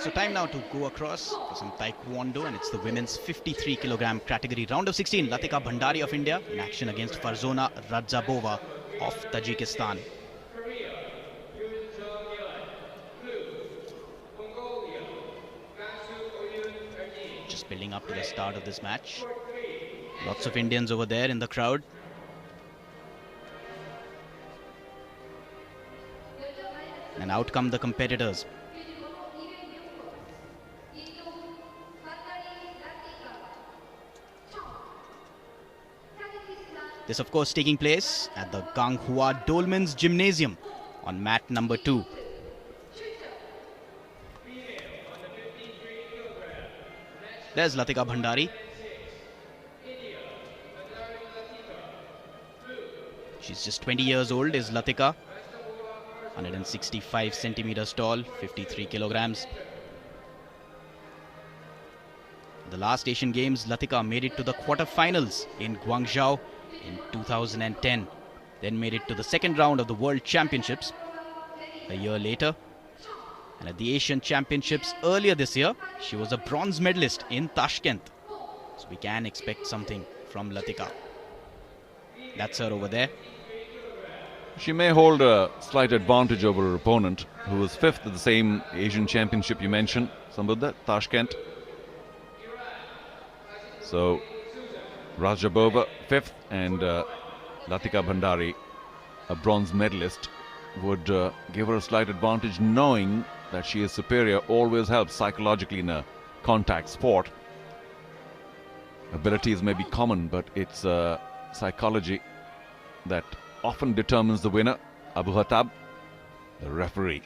So time now to go across for some Taekwondo, and it's the women's 53 kilogram category. Round of 16, Latika Bhandari of India in action against Farzona Radzhabova of Tajikistan. Just building up to the start of this match. Lots of Indians over there in the crowd. And out come the competitors. This, of course, taking place at the Ganghua Dolmens Gymnasium on mat number 2. There's Latika Bhandari. She's just 20 years old, is Latika. 165 centimeters tall, 53 kilograms. The last Asian Games, Latika made it to the quarterfinals in Guangzhou in 2010. Then made it to the second round of the World Championships a year later. And at the Asian Championships earlier this year, she was a bronze medalist in Tashkent. So we can expect something from Latika. That's her over there. She may hold a slight advantage over her opponent, who was 5th at the same Asian Championship you mentioned, Sambuddha, Tashkent. So, Radzhabova 5th and Latika Bhandari, a bronze medalist, would give her a slight advantage. Knowing that she is superior always helps psychologically in a contact sport. Abilities may be common, but it's psychology that often determines the winner. Abu Hatab, the referee.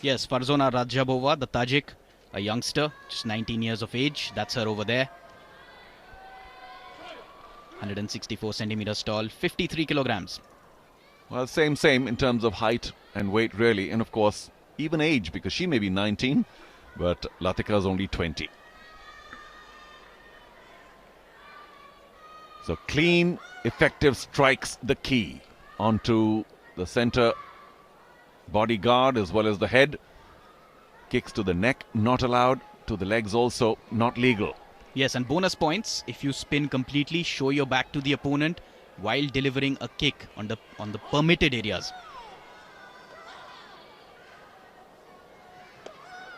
Yes, Farzona Radzhabova, the Tajik, a youngster, just 19 years of age. That's her over there. 164 centimeters tall, 53 kilograms. Well, same in terms of height and weight, really. And of course, even age, because she may be 19, but Latika is only 20. So clean, effective strikes the key onto the center bodyguard as well as the head. Kicks to the neck, not allowed. To the legs also, not legal. Yes, and bonus points if you spin completely, show your back to the opponent while delivering a kick on the permitted areas.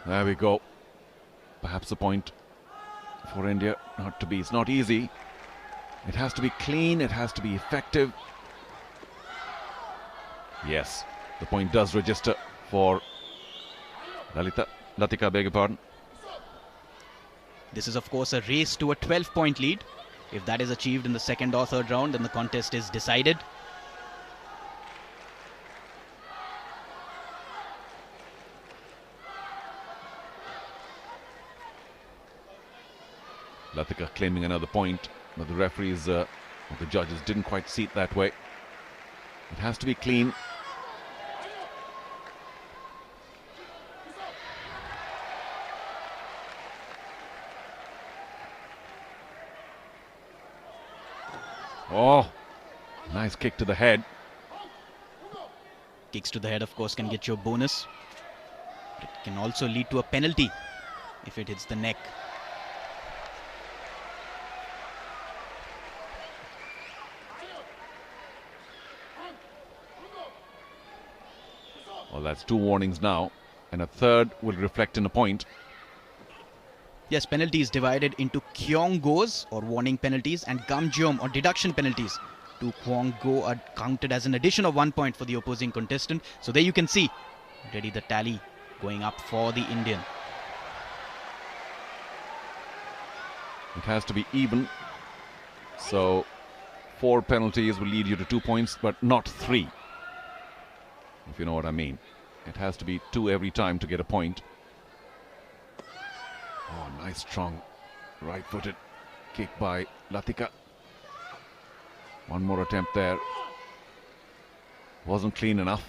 There we go. Perhaps a point for India. Not to be. It's not easy. It has to be clean. It has to be effective. Yes, the point does register for Latika, beg your pardon. This is, of course, a race to a 12-point lead. If that is achieved in the second or third round, then the contest is decided. Latika claiming another point, but the referees or the judges didn't quite see it that way. It has to be clean. Oh, nice kick to the head. Kicks to the head, of course, can get you a bonus. It can also lead to a penalty if it hits the neck. Well, that's 2 warnings now, and a third will reflect in a point. Yes, penalties divided into Kyong goes or warning penalties and Gamjeom or deduction penalties. 2 Kwong go are counted as an addition of 1 point for the opposing contestant. So there you can see already the tally going up for the Indian. It has to be even. So 4 penalties will lead you to 2 points, but not 3. If you know what I mean. It has to be 2 every time to get a point. Oh, nice strong right-footed kick by Latika. One more attempt there. Wasn't clean enough.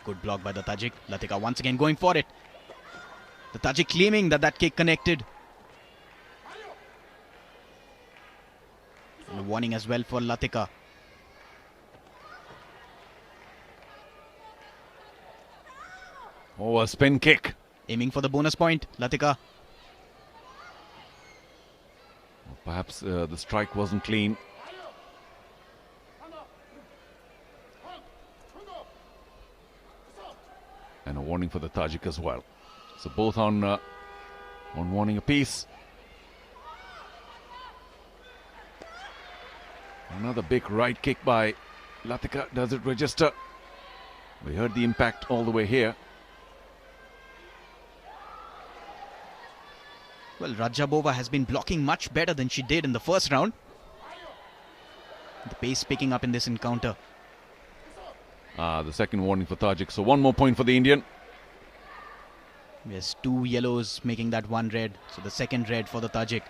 Good block by the Tajik. Latika once again going for it. The Tajik claiming that kick connected. And a warning as well for Latika. Oh, a spin kick. Aiming for the bonus point, Latika. Perhaps the strike wasn't clean. And a warning for the Tajik as well. So both on warning apiece. Another big right kick by Latika. Does it register? We heard the impact all the way here. Well, Rajabova has been blocking much better than she did in the first round. The pace picking up in this encounter. The second warning for Tajik. So one more point for the Indian. Yes, 2 yellows making that 1 red. So the second red for the Tajik.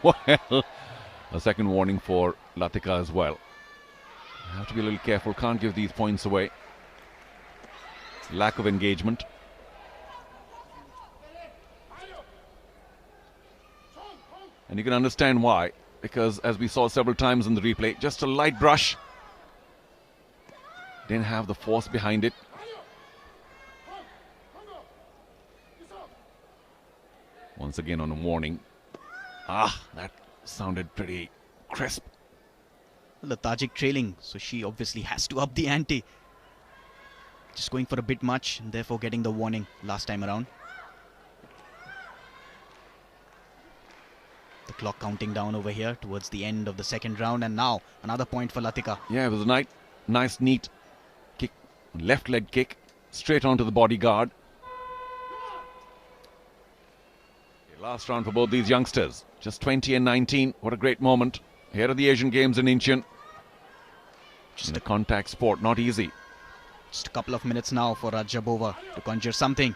Well, a second warning for Latika as well. Have to be a little careful. Can't give these points away. Lack of engagement. And you can understand why. Because as we saw several times in the replay, just a light brush. Didn't have the force behind it. Once again on a warning. That sounded pretty crisp. Well, the Tajik trailing, so she obviously has to up the ante. Just going for a bit much, and therefore getting the warning last time around. The clock counting down over here towards the end of the second round, and now another point for Latika. Yeah, it was a nice, neat kick, left leg kick, straight onto the bodyguard. Last round for both these youngsters, just 20 and 19. What a great moment. Here are the Asian Games in Incheon. Just a contact sport, not easy. Just a couple of minutes now for Rajabova to conjure something.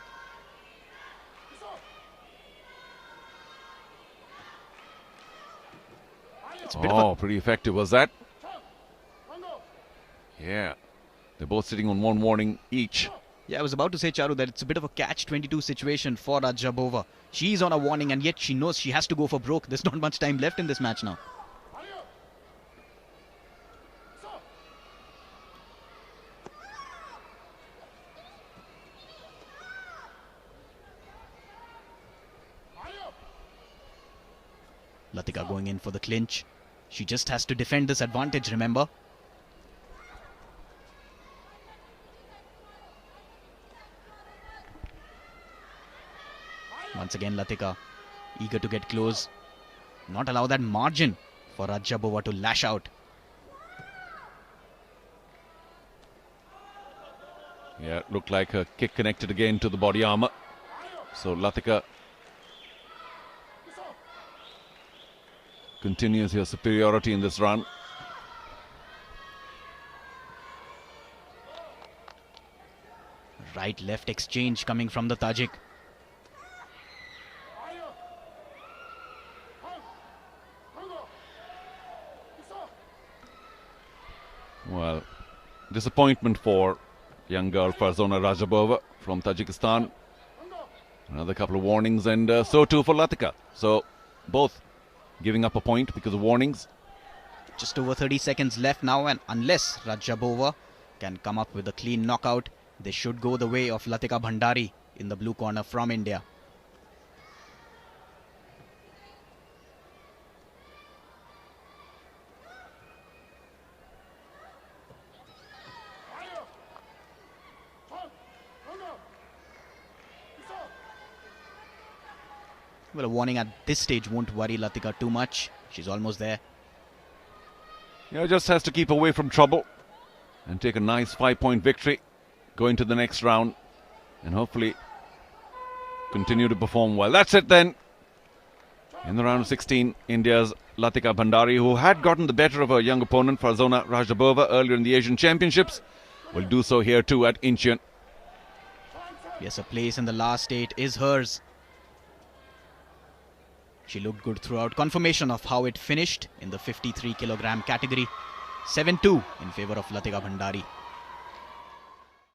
Pretty effective was that. Yeah, they're both sitting on one warning each. Yeah, I was about to say, Charu, that it's a bit of a catch-22 situation for Rajabova. She's on a warning and yet she knows she has to go for broke. There's not much time left in this match now. Latika going in for the clinch. She just has to defend this advantage, remember? Once again, Latika eager to get close. Not allow that margin for Rajabova to lash out. Yeah, it looked like her kick connected again to the body armor. So Latika continues her superiority in this run. Right-left exchange coming from the Tajik. Well, disappointment for young girl Farzona Rajabova from Tajikistan. Another couple of warnings, and so too for Latika. So both giving up a point because of warnings. Just over 30 seconds left now, and unless Rajabova can come up with a clean knockout, they should go the way of Latika Bhandari in the blue corner from India. Well, a warning at this stage won't worry Latika too much. She's almost there. Yeah, just has to keep away from trouble and take a nice 5-point victory going to the next round and hopefully continue to perform well. That's it then. In the round of 16, India's Latika Bhandari, who had gotten the better of her young opponent Farzona Rajabova earlier in the Asian Championships, will do so here too at Incheon. Yes, a place in the last 8 is hers. She looked good throughout. Confirmation of how it finished in the 53 kilogram category. 7-2 in favor of Latika Bhandari.